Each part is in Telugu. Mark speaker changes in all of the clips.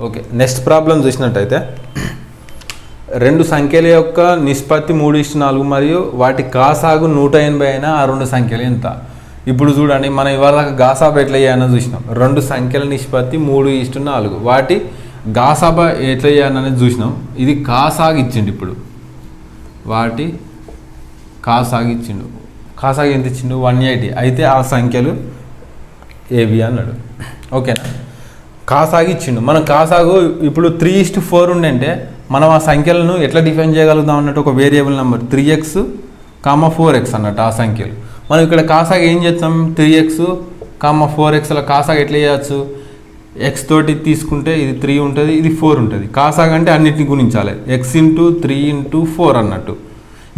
Speaker 1: ఓకే, నెక్స్ట్ ప్రాబ్లం చూసినట్టయితే రెండు సంఖ్యల యొక్క నిష్పత్తి 3:4 మరియు వాటి కాసాగు 180 అయినా ఆ రెండు సంఖ్యలు ఎంత? ఇప్పుడు చూడండి, మనం ఇవాళ గాసాబా ఎట్లా చేయాలని చూసినాం. రెండు సంఖ్యల నిష్పత్తి 3:4, వాటి గాసాబా ఎట్లా చేయాలనేది చూసినాం. ఇది కాసాగు ఇచ్చిండు. ఇప్పుడు వాటి కాసాగు ఇచ్చిండు. కాసాగు ఎంత ఇచ్చిండు? 180. అయితే ఆ సంఖ్యలు ఏవి అన్నాడు. ఓకేనా, కాసాగు ఇచ్చిండు. మనం కాసాగు ఇప్పుడు 3:4 ఉండంటే మనం ఆ సంఖ్యలను ఎట్లా డిఫైన్ చేయగలుగుతాం అన్నట్టు ఒక వేరియబుల్ నెంబర్ 3x, 4x అన్నట్టు ఆ సంఖ్యలు. మనం ఇక్కడ కాసాగు ఏం చేస్తాం? 3x, 4xల కాసాగు ఎట్లా చేయవచ్చు? ఎక్స్ తోటి తీసుకుంటే ఇది 3 ఉంటుంది, ఇది 4 ఉంటుంది. కాసాగు అంటే అన్నిటిని గుణించాలి. x × 3 × 4 అన్నట్టు.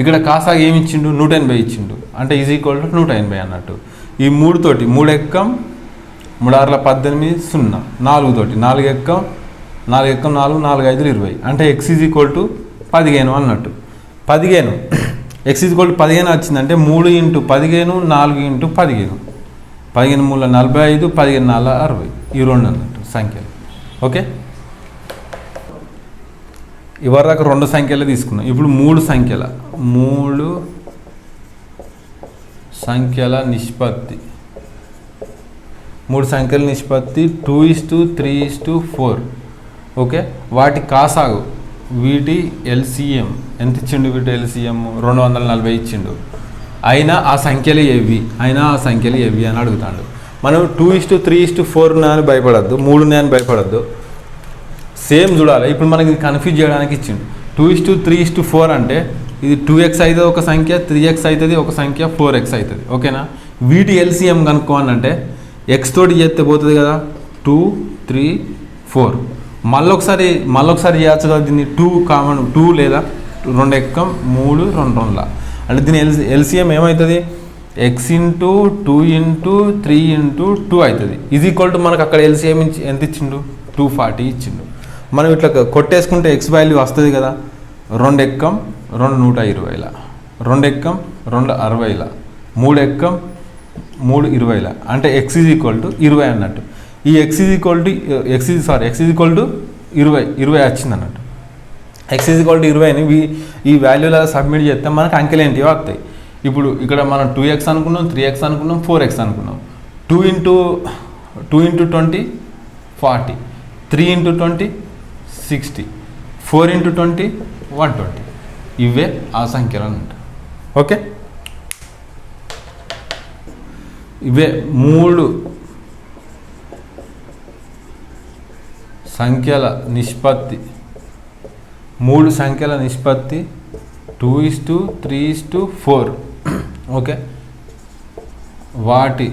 Speaker 1: ఇక్కడ కాసాగు ఏమి ఇచ్చిండు? 180 ఇచ్చిండు. అంటే ఈజ్ ఈక్వల్ టు 180 అన్నట్టు. ఈ 3 తోటి 3 ఎక్కం 3 6 18 0, 4 తోటి 4 ఎక్కం 4 4 4 5 20. అంటే x ఈజ్ ఈక్వల్ టు 15 అన్నట్టు. 15 x ఈజ్ ఈక్వల్ టు 15 వచ్చిందంటే 3 × 15 4 × 15. 15 3 45, 15 4 60. ఈ రెండు అన్నట్టు సంఖ్యలు. ఓకే, ఇవరకు రెండు సంఖ్యలు తీసుకున్నాం. ఇప్పుడు మూడు సంఖ్యల నిష్పత్తి 2:3:4. ఓకే, వాటి కాసాగు, వీటి ఎల్సిఎం ఎంత ఇచ్చిండు? వీటి ఎల్సిఎం 240 ఇచ్చిండు. అయినా ఆ సంఖ్యలు ఏవి అని అడుగుతాడు. మనం 2:3:4 అని భయపడద్దు, 3 అని భయపడద్దు, సేమ్ చూడాలి. ఇప్పుడు మనకి ఇది కన్ఫ్యూజ్ చేయడానికి ఇచ్చిండు. 2:3:4 అంటే ఇది 2x అవుతుంది ఒక సంఖ్య, 3x అవుతుంది ఒక సంఖ్య, 4x అవుతుంది. ఓకేనా, వీటి ఎల్సిఎం కనుక్కోవాలంటే ఎక్స్ తోటి చేస్తే పోతుంది కదా, 2 3 4. మళ్ళొకసారి చేయొచ్చు కదా దీన్ని. 2 లేదా 2 ఎక్కం 3 2 2. అంటే దీని ఎల్సిఎం ఏమవుతుంది? x × 2 × 3 × 2 అవుతుంది. ఈజ్ ఈక్వల్ టు మనకు అక్కడ ఎల్సిఎం ఎంత ఇచ్చిండు? 240 ఇచ్చిండు. మనం ఇట్లా కొట్టేసుకుంటే ఎక్స్ వాల్యూ వస్తుంది కదా. 2 ఎక్కం 2 120, 2 ఎక్కం 2 60, 3 ఎక్కం 3 20. అంటే x ఈజ్ ఈక్వల్ టు 20 అన్నట్టు. ఈ x ఈజ్ ఈక్వల్ టు 20 వచ్చింది అన్నట్టు. x ఈజ్ ఈక్వల్ టు 20ని ఈ వాల్యూలో సబ్మిట్ చేస్తే మనకు అంకెలు ఏంటివో వస్తాయి. ఇప్పుడు ఇక్కడ మనం 2x అనుకున్నాం, 3x అనుకున్నాం, 4x అనుకున్నాం. 2 × 20 40, 3 × 20 60, 4 × 20 120. ఇవే ఆ సంఖ్యలు అన్నట్టు. ఓకే, ఇవే మూడు సంఖ్యల నిష్పత్తి 2:3:4. ఓకే, వాటి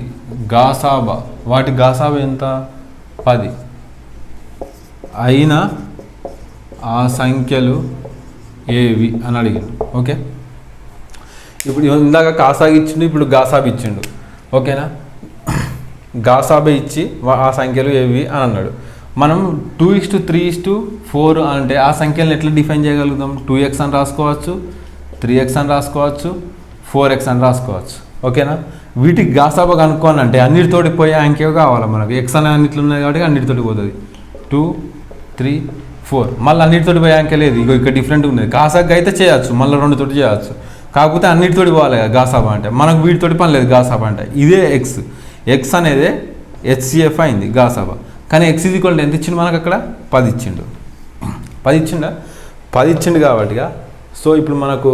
Speaker 1: గాసాబా ఎంత? 10. అయినా ఆ సంఖ్యలు ఏవి అని అడిగిండు. ఓకే, ఇప్పుడు ఇందాక కాసాబు ఇచ్చిండు, ఇప్పుడు గాసాబు ఇచ్చిండు. ఓకేనా, గాసాబా ఇచ్చి ఆ సంఖ్యలు ఏవి అని అన్నాడు. మనం 2:3:4 అంటే ఆ సంఖ్యలను ఎట్లా డిఫైన్ చేయగలుగుతాం? 2x అని రాసుకోవచ్చు, 3x అని రాసుకోవచ్చు, 4x అని రాసుకోవచ్చు. ఓకేనా, వీటికి గాసాబా కనుక్కోవాలంటే అన్నిటితోటి పోయే అంకె కావాలి మనకు. x అనే అన్నిట్లు ఉన్నాయి కాబట్టి అన్నిటితోటి పోతుంది. 2 3 4 మళ్ళీ అన్నిటితోటి పోయే అంకె లేదు. ఇగో ఇక్కడ డిఫరెంట్ ఉన్నది. గాసాబా అయితే చేయొచ్చు, మళ్ళీ 2 తోటి చేయొచ్చు. కాకపోతే అన్నిటితోటి పోవాలి గాసాబా అంటే. మనకు వీటితోటి పని లేదు గాసాబా అంటే. ఇదే x అనేది HCF అయింది గాసాబా. కానీ x ఈజ్ ఈక్వల్ టు ఎంత ఇచ్చిండు మనకు? అక్కడ 10 ఇచ్చిండు. 10 ఇచ్చిండు కాబట్టిగా. సో ఇప్పుడు మనకు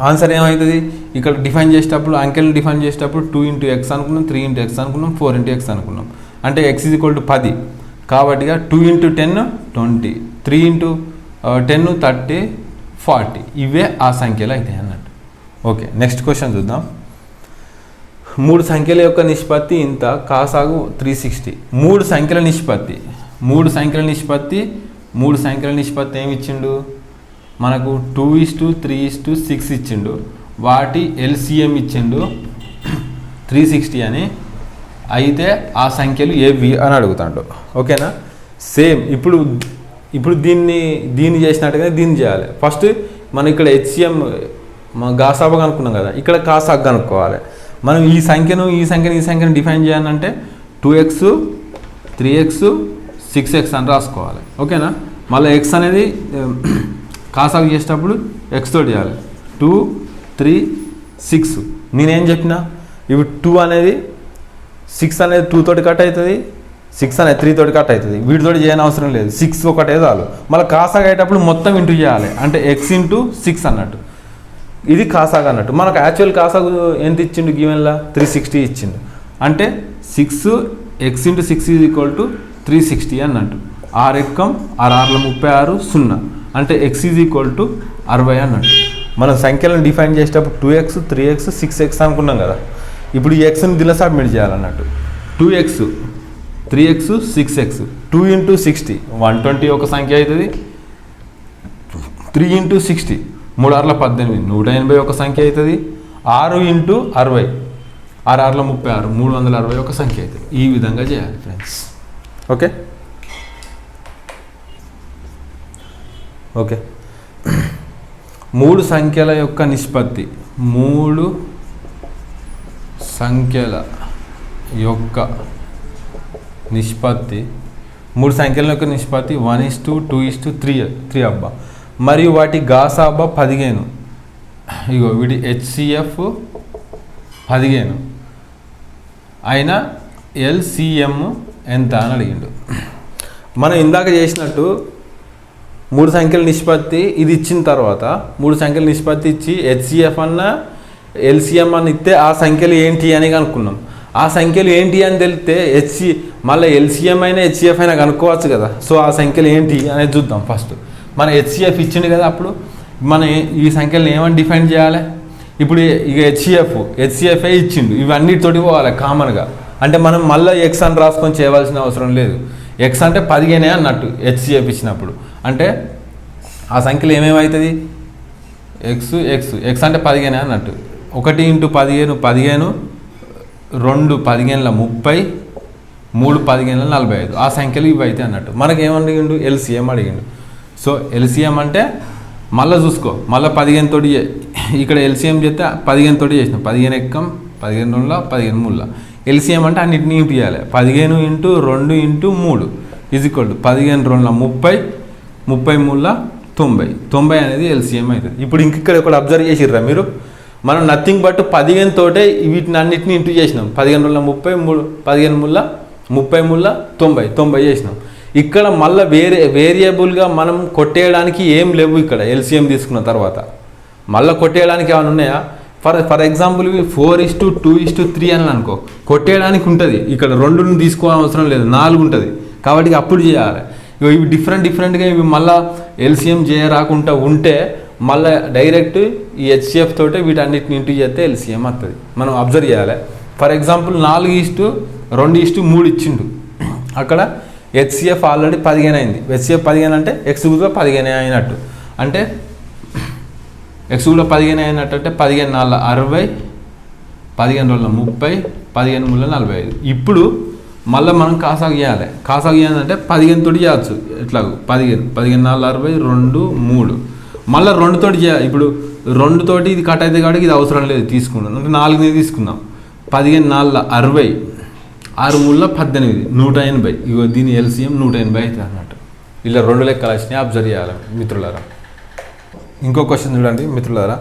Speaker 1: ఆన్సర్ ఏమవుతుంది? ఇక్కడ డిఫైన్ చేసేటప్పుడు అంకెలు డిఫైన్ చేసేటప్పుడు 2 × x అనుకున్నాం, 3 × x అనుకున్నాం, 4 × x అనుకున్నాం. అంటే x ఈజ్ ఈక్వల్ టు 10 కాబట్టిగా 2 × 10 20, 3 × 10 30 40. ఇవే ఆ సంఖ్యలు అవుతాయి అన్నట్టు. ఓకే, నెక్స్ట్ క్వశ్చన్ చూద్దాం. 3 సంఖ్యల యొక్క నిష్పత్తి ఇంత, కాసాగు 360. 3 సంఖ్యల నిష్పత్తి ఏమి ఇచ్చిండు మనకు? 2:3:6 ఇచ్చిండు. వాటి ఎల్సిఎం ఇచ్చిండు 360 అని. అయితే ఆ సంఖ్యలు ఏవి అని అడుగుతాడు. ఓకేనా, సేమ్ ఇప్పుడు దీన్ని చేసినట్టుగా దీన్ని చేయాలి. ఫస్ట్ మనం ఇక్కడ HCM గాసాబా కనుక్కున్నాం కదా, ఇక్కడ కాసాగు కనుక్కోవాలి. మనం ఈ సంఖ్యను డిఫైన్ చేయాలంటే 2x 3x 6x అని రాసుకోవాలి. ఓకేనా? మళ్ళీ ఎక్స్ అనేది కాసాగు చేసేటప్పుడు ఎక్స్ తోటి చేయాలి. 2 3 6. నేనేం చెప్పినా ఇప్పుడు 2 అనేది 6 అనేది 2 తోటి కట్ అవుతుంది, 6 అనేది 3 తోటి కట్ అవుతుంది. వీటితోటి చేయని అవసరం లేదు, 6 ఒకటే చాలు. మళ్ళీ కాసాగు అయ్యేటప్పుడు మొత్తం ఇంటూ చేయాలి, అంటే ఎక్స్ ఇంటూ 6 అన్నట్టు. ఇది కాసాగు అన్నట్టు. మనకు యాక్చువల్ కాసాగు ఎంత ఇచ్చిండు గివెన్లా? 360 ఇచ్చిండు. అంటే 6x into 6 is equal to 360 అన్నట్టు. 6 ఎక్కం 6 36 0, అంటే x ఈజ్ ఈక్వల్ టు 60 అన్నట్టు. మనం సంఖ్యలను డిఫైన్ చేసేటప్పుడు 2x 3x 6x అనుకున్నాం కదా. ఇప్పుడు ఈ ఎక్స్ని దీనిలో submit చేయాలన్నట్టు. 2x 3x 6x 2 into 60 120 ఒక సంఖ్య అవుతుంది. 3 ఇంటూ 60 3 6 18 180 ఒక సంఖ్య అవుతుంది. 6 ఇంటూ 60 6 6 36 360 ఒక సంఖ్య అవుతుంది. ఈ విధంగా చేయాలి ఫ్రెండ్స్. ఓకే ఓకే 3 సంఖ్యల యొక్క నిష్పత్తి 3 సంఖ్యల యొక్క నిష్పత్తి 3 సంఖ్యల యొక్క నిష్పత్తి 1:2:3 అబ్బా. మరియు వాటి గాసాబా 15. ఇగో వీటి హెచ్సిఎఫ్ 15 అయినా ఎల్సిఎం ఎంత అని అడిగిండు. మనం ఇందాక చేసినట్టు 3 సంఖ్యల నిష్పత్తి ఇది ఇచ్చిన తర్వాత 3 సంఖ్యల నిష్పత్తి ఇచ్చి హెచ్సిఎఫ్ అన్న ఎల్సిఎం అని ఇస్తే ఆ సంఖ్యలు ఏంటి అని కనుక్కున్నాం. ఆ సంఖ్యలు ఏంటి అని తెలిస్తే మళ్ళీ ఎల్సిఎం అయినా హెచ్సిఎఫ్ అయినా కనుక్కోవచ్చు కదా. సో ఆ సంఖ్యలు ఏంటి అనేది చూద్దాం. ఫస్ట్ మన హెచ్సిఎఫ్ ఇచ్చిండు కదా, అప్పుడు మన ఈ సంఖ్యలను ఏమని డిఫైన్ చేయాలి? ఇప్పుడు ఇక హెచ్సిఎఫ్ఏ ఇచ్చిండు, ఇవన్నిటితోటి పోవాలి కామన్గా. అంటే మనం మళ్ళీ ఎక్స్ అని రాసుకొని చేయవలసిన అవసరం లేదు. ఎక్స్ అంటే 15 అన్నట్టు హెచ్సిఎఫ్ ఇచ్చినప్పుడు. అంటే ఆ సంఖ్యలు ఏమేమవుతుంది? ఎక్స్ అంటే 15 అన్నట్టు. 1 ఇంటూ 15 15, 2 15 30, 3 15 45. ఆ సంఖ్యలు ఇవి అయితే అన్నట్టు. మనకి ఏమడిగిండు? ఎల్సిఎం అడిగిండు. సో ఎల్సిఎం అంటే మళ్ళీ చూసుకో, మళ్ళీ 15 తోటి ఇక్కడ ఎల్సిఎం చేస్తే 15 తోటి చేసినాం. 15 ఎక్కం 15 2 15 3. ఎల్సిఎం అంటే అన్నింటినీ ఇంటూ చేయాలి. 15 into 2 into 3 is equal to 15 2 30, 30 3 90 అనేది ఎల్సిఎం అవుతుంది. ఇప్పుడు ఇక్కడ అబ్జర్వ్ చేసిర్రా మీరు? మనం నథింగ్ బట్ 15 తోటే వీటిని అన్నింటినీ ఇంటూ చేసినాం. 15 2 30, 15 3 30 90 చేసినాం. ఇక్కడ మళ్ళీ వేరియబుల్గా మనం కొట్టేయడానికి ఏం లేవు. ఇక్కడ ఎల్సిఎం తీసుకున్న తర్వాత మళ్ళీ కొట్టేయడానికి ఏమైనా ఉన్నాయా? ఫర్ ఎగ్జాంపుల్ 4:2:3 అని అనుకో, కొట్టేయడానికి ఉంటుంది. ఇక్కడ 2ని తీసుకోవాల్సిన అవసరం లేదు, 4 ఉంటుంది. కాబట్టి అప్పుడు చేయాలి. ఇవి డిఫరెంట్గా ఇవి మళ్ళీ ఎల్సిఎం చేయరాకుండా ఉంటే మళ్ళీ డైరెక్ట్ ఈ హెచ్సిఎఫ్ తోటే వీటన్నిటిని ఇంటూ చేస్తే ఎల్సిఎం వస్తుంది. మనం అబ్జర్వ్ చేయాలి. ఫర్ ఎగ్జాంపుల్ 4:2:3 ఇచ్చిండు. అక్కడ హెచ్సిఎఫ్ ఆల్రెడీ 15 అయింది. హెచ్సిఎఫ్ 15 అంటే ఎక్స్ కూడా 15 అయినట్టు. అంటే ఎక్స్ కూడా 15 అయినట్టు. అంటే 15 4 60, 15 2 30, 15 3 45. ఇప్పుడు మళ్ళీ మనం కాసాగు చేయాలి. కాసాగు చేయాలంటే 15 తోటి చేయవచ్చు. ఎట్లా 15 4 60 2 3 మళ్ళీ 2 తోటి చేయాలి. ఇప్పుడు 2 తోటి ఇది కట్ అయితే కాబట్టి ఇది అవసరం లేదు, తీసుకున్నాం. అంటే 4 తీసుకుందాం. 15 4 60, 6 3 18 180. ఇగో దీని ఎల్సిఎం 180 అవుతుంది అన్నట్టు. ఇలా 2 లెక్కలు వచ్చినాయి, అబ్జర్వ్ చేయాలి మిత్రులారా. ఇంకో క్వశ్చన్ చూడండి మిత్రులారా.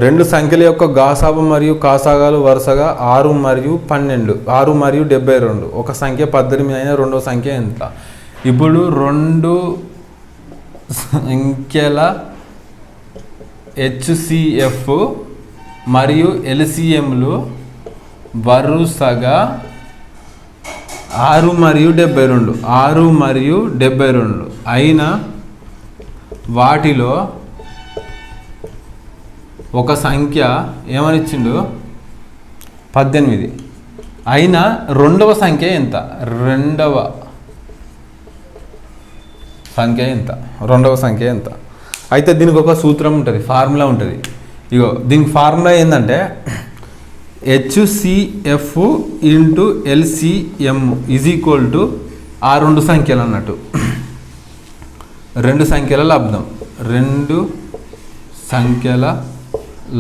Speaker 1: 2 సంఖ్యల యొక్క గాసాబు మరియు కాసాగాలు వరుసగా 6 మరియు 12, 6 మరియు 72. ఒక సంఖ్య 18 అయిన రెండో సంఖ్య ఎంత? ఇప్పుడు 2 సంఖ్యల హెచ్సిఎఫ్ మరియు ఎల్సిఎంలు వరుసగా 6 మరియు 72, 6 మరియు 72 అయిన వాటిలో ఒక సంఖ్య ఏమని ఇచ్చిండు? 18 అయినా రెండవ సంఖ్య ఎంత? రెండవ సంఖ్య ఎంత? అయితే దీనికి ఒక సూత్రం ఉంటుంది, ఫార్ములా ఉంటుంది. ఇగో దీనికి ఫార్ములా ఏంటంటే HCF into LCM is equal to ఆ 2 సంఖ్యలు అన్నట్టు. 2 సంఖ్యల లబ్ధం, 2 సంఖ్యల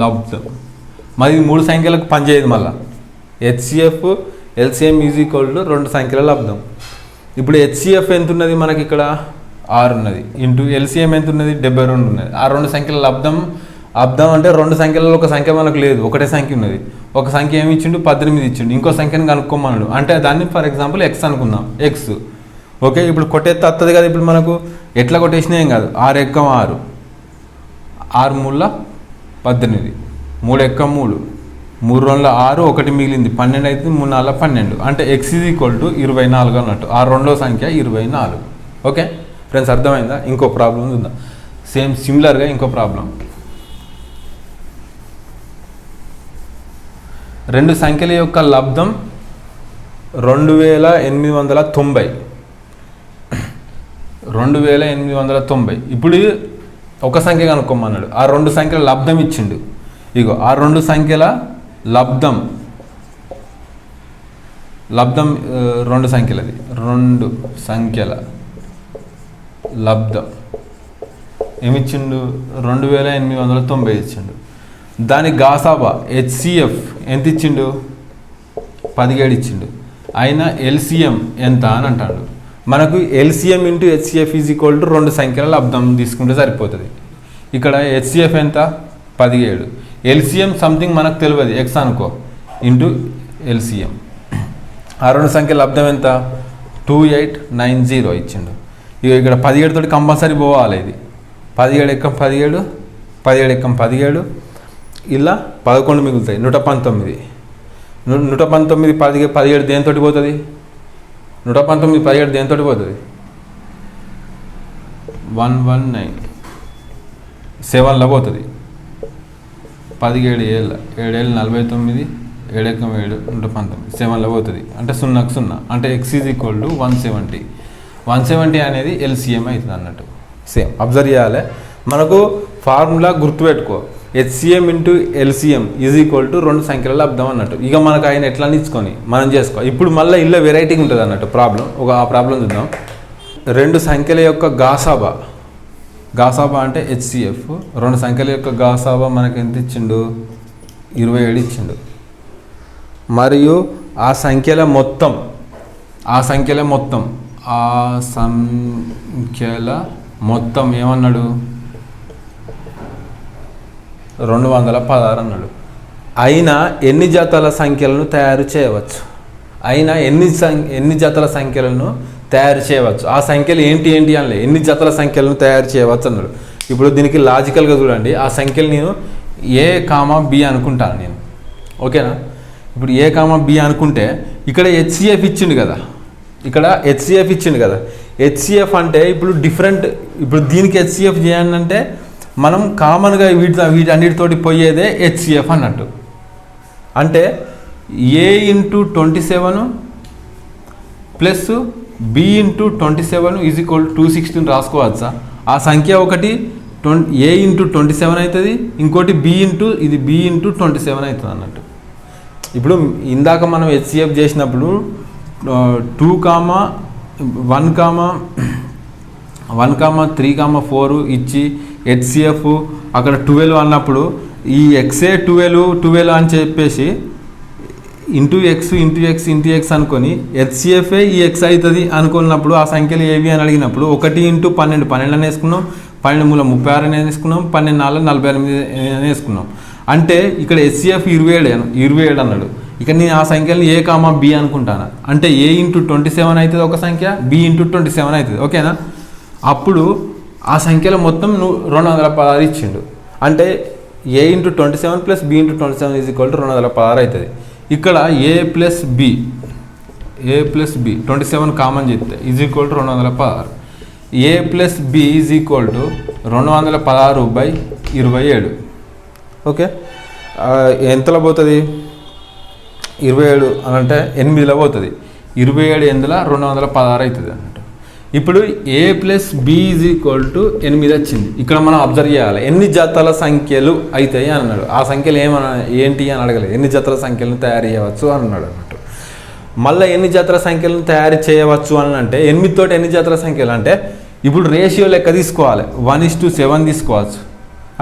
Speaker 1: లబ్ధం. మరి 3 సంఖ్యలకు పనిచేయదు. మళ్ళీ HCF LCM is equal to 2 సంఖ్యల లబ్ధం. ఇప్పుడు హెచ్సిఎఫ్ ఎంత ఉన్నది మనకి ఇక్కడ 6 ఉన్నది ఇంటూ ఎల్సిఎం ఎంత ఉన్నది 72 ఉన్నది. ఆ రెండు సంఖ్యల లబ్ధం అంటే రెండు సంఖ్యలలో ఒక సంఖ్య మనకు లేదు, ఒకటే సంఖ్య ఉన్నది. ఒక సంఖ్య ఏమి ఇచ్చిండు 18 ఇచ్చిండు, ఇంకో సంఖ్యను కనుక్కోమన్నాడు. అంటే దాన్ని ఫర్ ఎగ్జాంపుల్ ఎక్స్ అనుకుందాం, ఎక్స్. ఓకే, ఇప్పుడు కొట్టేస్తే వస్తుంది కదా. ఇప్పుడు మనకు ఎట్లా కొట్టేసినా ఏం కాదు. 6 ఎక్కం 6, 6 మూల 18, 3 ఎక్కం 3, 3 2 6, 1 మిగిలింది 12 అయితే 3 4 12. అంటే ఎక్స్ ఈజ్ ఈక్వల్ టు 24 అన్నట్టు. ఆ రెండో సంఖ్య 24. ఓకే ఫ్రెండ్స్, అర్థమైందా? ఇంకో ప్రాబ్లం ఉందా? సిమిలర్గా ఇంకో ప్రాబ్లం. రెండు సంఖ్యల యొక్క లబ్ధం 2890. 2890. ఇప్పుడు ఒక సంఖ్య కనుక్కోమన్నాడు. ఆ రెండు సంఖ్యల లబ్ధం ఇచ్చిండు. ఇగో ఆ రెండు సంఖ్యల లబ్ధం రెండు సంఖ్యలది, రెండు సంఖ్యల లబ్ధం ఏమిచ్చిండు? 2890 ఇచ్చిండు. దాని గాసాబా హెచ్సిఎఫ్ ఎంత ఇచ్చిండు? 17 ఇచ్చిండు. అయినా ఎల్సిఎం ఎంత అని అంటాడు. మనకు LCM into HCF is equal to రెండు సంఖ్యల లబ్ధం తీసుకుంటే సరిపోతుంది. ఇక్కడ హెచ్సిఎఫ్ ఎంత? 17. ఎల్సిఎం సంథింగ్ మనకు తెలియదు, ఎక్స్ అనుకో, ఇంటూ ఎల్సిఎం. ఆ రెండు సంఖ్యల లబ్ధం ఎంత? 2890 ఇచ్చిండు. ఇక ఇక్కడ 17 తోటి కంపల్సరీ పోవాలి. ఇది 17 ఎక్కం 17, 17 ఎక్కం 17, ఇలా 11 మిగులుతాయి, 119. 119 17 దేనితో పోతుంది? 119 17 దేనితో పోతుంది? 119 7లో పోతుంది. 17 ఏళ్ళ 7 ఏళ్ళు 49, 7 ఎక్కం 7, 119, 7లో పోతుంది. అంటే 0కు 0. అంటే ఎక్స్ ఈజ్ ఈక్వల్ టు 170. 170 అనేది ఎల్సిఎం అవుతుంది అన్నట్టు. సేమ్ అబ్జర్వ్ చేయాలి. మనకు ఫార్ములా గుర్తుపెట్టుకో, HCM into LCM is equal to రెండు సంఖ్యల లబ్ధం అన్నట్టు. ఇక మనకు ఆయన ఎట్లా ఇచ్చుకొని మనం చేసుకో. ఇప్పుడు మళ్ళీ ఇల్లు వెరైటీగా ఉంటుంది అన్నట్టు ప్రాబ్లం. ఆ ప్రాబ్లం చూద్దాం. రెండు సంఖ్యల యొక్క గాసాబా అంటే హెచ్సిఎఫ్. రెండు సంఖ్యల యొక్క గాసాబా మనకి ఎంత ఇచ్చిండు? 27 ఇచ్చిండు. మరియు ఆ సంఖ్యల మొత్తం 216 ఏమన్నాడు? 216 అన్నాడు. అయినా ఎన్ని జతల సంఖ్యలను తయారు చేయవచ్చు? ఎన్ని జతల సంఖ్యలను తయారు చేయవచ్చు? ఆ సంఖ్యలు ఏంటి అనలే, ఎన్ని జతల సంఖ్యలను తయారు చేయవచ్చు అన్నాడు. ఇప్పుడు దీనికి లాజికల్గా చూడండి. ఆ సంఖ్యలు నేను ఏ కామా బి అనుకుంటాను నేను. ఓకేనా? ఇప్పుడు ఏ కామా బి అనుకుంటే ఇక్కడ హెచ్సిఎఫ్ ఇచ్చిండు కదా. హెచ్సిఎఫ్ అంటే ఇప్పుడు డిఫరెంట్. ఇప్పుడు దీనికి హెచ్సిఎఫ్ చేయండి అంటే మనం కామన్గా వీటన్నిటితోటి పోయేదే హెచ్సిఎఫ్ అన్నట్టు. అంటే A into 27 plus B into 27 is equal 216 రాసుకోవచ్చా? ఆ సంఖ్య ఒకటి ఏ ఇంటూ 27 అవుతుంది, ఇంకోటి బి ఇంటూ 27 అవుతుంది అన్నట్టు. ఇప్పుడు ఇందాక మనం హెచ్సిఎఫ్ చేసినప్పుడు 1,3,4 ఇచ్చి హెచ్సిఎఫ్ అక్కడ 12 అన్నప్పుడు ఈ ఎక్సే 12 అని చెప్పేసి ఇంటూ ఎక్స్ అనుకొని హెచ్సిఎఫ్ఏ ఈ ఎక్స్ అవుతుంది అనుకున్నప్పుడు ఆ సంఖ్యలు ఏవి అని అడిగినప్పుడు 1 ఇంటూ 12 అని వేసుకున్నాం, 12 మూల 36 అని వేసుకున్నాం, 12 4 48 అని వేసుకున్నాం. అంటే ఇక్కడ హెచ్సిఎఫ్ 27 అన్నాడు. ఇక నేను ఆ సంఖ్యలను ఏ కామా బి అనుకుంటాను. అంటే ఏ ఇంటూ 27 అవుతుంది ఒక సంఖ్య, బి ఇంటూ 27 అవుతుంది. ఓకేనా? అప్పుడు ఆ సంఖ్యలో మొత్తం 216 ఇచ్చిండు. అంటే A into 27 plus B into 27 is equal to 216 అవుతుంది. ఇక్కడ ఏ ప్లస్ బి 27 కామన్ చేస్తే is equal to 216. A plus B is equal to 216/27. Okay, ఎంతలో పోతుంది? 27 అని అంటే 8లో పోతుంది. 27 ఎందులో 216 అవుతుంది అన్నట్టు. ఇప్పుడు A plus B is equal to 8 వచ్చింది. ఇక్కడ మనం అబ్జర్వ్ చేయాలి, ఎన్ని జతల సంఖ్యలు అవుతాయి అని అన్నాడు. ఆ సంఖ్యలు ఏంటి అని అడగలేదు, ఎన్ని జతల సంఖ్యలను తయారు చేయవచ్చు అని అన్నాడు అన్నట్టు. మళ్ళీ ఎన్ని జతల సంఖ్యలను తయారు చేయవచ్చు అని అంటే 8 తోటి ఎన్ని జతల సంఖ్యలు అంటే ఇప్పుడు రేషియో లెక్క తీసుకోవాలి, 1:7 తీసుకోవచ్చు.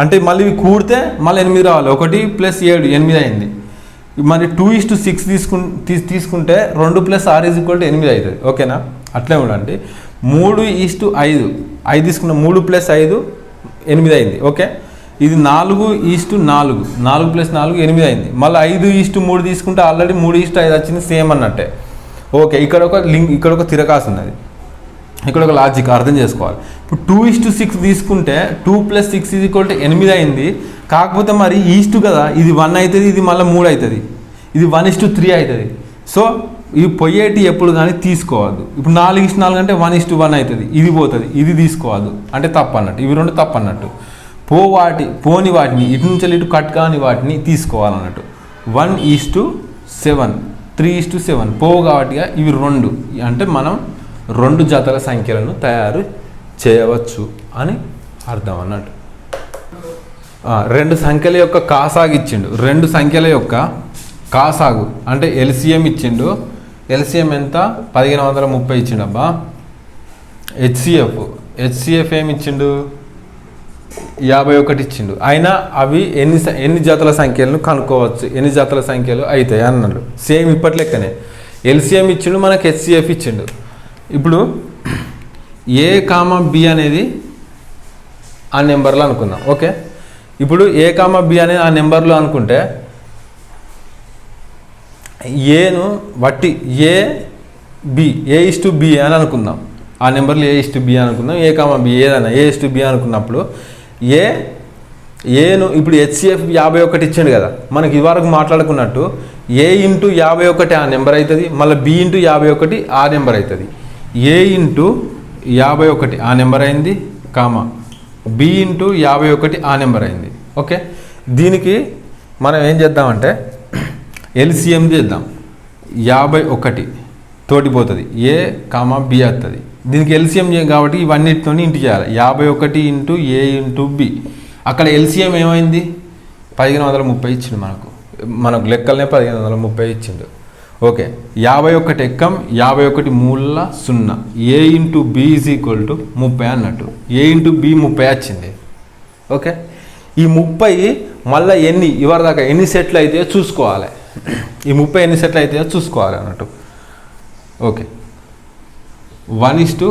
Speaker 1: అంటే మళ్ళీ ఇవి కూడితే మళ్ళీ 8 రావాలి. 1 + 7 8 అయింది. మరి 2:6 తీసుకుంటే 2 + 6 = 8 అవుతుంది. ఓకేనా? అట్లే ఉండండి. 3:5 5 తీసుకున్న 3 + 5 8 అయింది. ఓకే, ఇది 4:4 4 + 4 8 అయింది. మళ్ళీ 5:3 తీసుకుంటే ఆల్రెడీ 3:5 వచ్చింది, సేమ్ అన్నట్టే. ఓకే, ఇక్కడ ఒక లింక్, ఇక్కడ ఒక తిరకాసు ఉన్నది, ఇక్కడ ఒక లాజిక్ అర్థం చేసుకోవాలి. ఇప్పుడు 2:6 తీసుకుంటే 2 + 6 = 8 అయింది. కాకపోతే మరి ఈస్ట్ కదా, ఇది 1 అవుతుంది, ఇది మళ్ళీ 3 అవుతుంది, ఇది 1:3 అవుతుంది. సో ఇవి పోయేటి ఎప్పుడు కానీ తీసుకోవద్దు. ఇప్పుడు 4:4 అంటే 1:1 అవుతుంది, ఇది పోతుంది, ఇది తీసుకోవద్దు అంటే తప్పు అన్నట్టు. ఇవి రెండు తప్పు అన్నట్టు. పోని వాటిని ఇటు నుంచి ఇటు కట్ కాని వాటిని తీసుకోవాలన్నట్టు. 1:7 3:7 పోవు కాబట్టి ఇవి 2 అంటే మనం 2 జతల సంఖ్యలను తయారు చేయవచ్చు అని అర్థం అన్నట్టు. 2 సంఖ్యల యొక్క కాసాగు ఇచ్చిండు. 2 సంఖ్యల యొక్క కాసాగు అంటే ఎల్సిఎం ఇచ్చిండు. ఎల్సిఎం ఎంత? 1530 ఇచ్చిండు అబ్బా. హెచ్సిఎఫ్ ఏమి ఇచ్చిండు? 51 ఇచ్చిండు. అయినా అవి ఎన్ని జతల సంఖ్యలను కనుక్కోవచ్చు, ఎన్ని జతల సంఖ్యలు అవుతాయి అన్నాడు. సేమ్ ఇప్పటి లెక్కనే ఎల్సిఎం ఇచ్చిండు, మనకు హెచ్సిఎఫ్ ఇచ్చిండు. ఇప్పుడు A, B అనేది ఆ నెంబర్లో అనుకుందాం. ఓకే, ఇప్పుడు A, B అనేది ఆ నెంబర్లో అనుకుంటే ఏను వట్టి A:B అని అనుకుందాం. ఆ నెంబర్లో A:B అనుకుందాం. A, B ఏదైనా A:B అనుకున్నప్పుడు ఏను ఇప్పుడు హెచ్సిఎఫ్ 51 ఇచ్చిండు కదా, మనకి ఇదివరకు మాట్లాడుకున్నట్టు A:51 ఆ నెంబర్ అవుతుంది, మళ్ళీ B:51 ఆ నెంబర్ అవుతుంది. A:51 ఆ నెంబర్ అయింది, B:51 ఆ నెంబర్ అయింది. ఓకే, దీనికి మనం ఏం చేద్దామంటే ఎల్సిఎం చేద్దాం. 51 తోటిపోతుంది, A, B వస్తుంది. దీనికి ఎల్సిఎం కాబట్టి ఇవన్నిటితో ఇంటి చేయాలి. 51 × A × B. అక్కడ ఎల్సిఎం ఏమైంది? 1530 ఇచ్చిండు. మనకు లెక్కలనే 1530 ఇచ్చిండు. ఓకే, 51 ఎక్కం 51 మూల 0. A × B = 30 అన్నట్టు. A × B 30 వచ్చింది. ఓకే, ఈ 30 మళ్ళీ ఇవరి దాకా ఎన్ని సెట్లు అయితే చూసుకోవాలి. ఈ 30 ఎన్ని సెట్లు అయితే చూసుకోవాలి అన్నట్టు. ఓకే, 1:30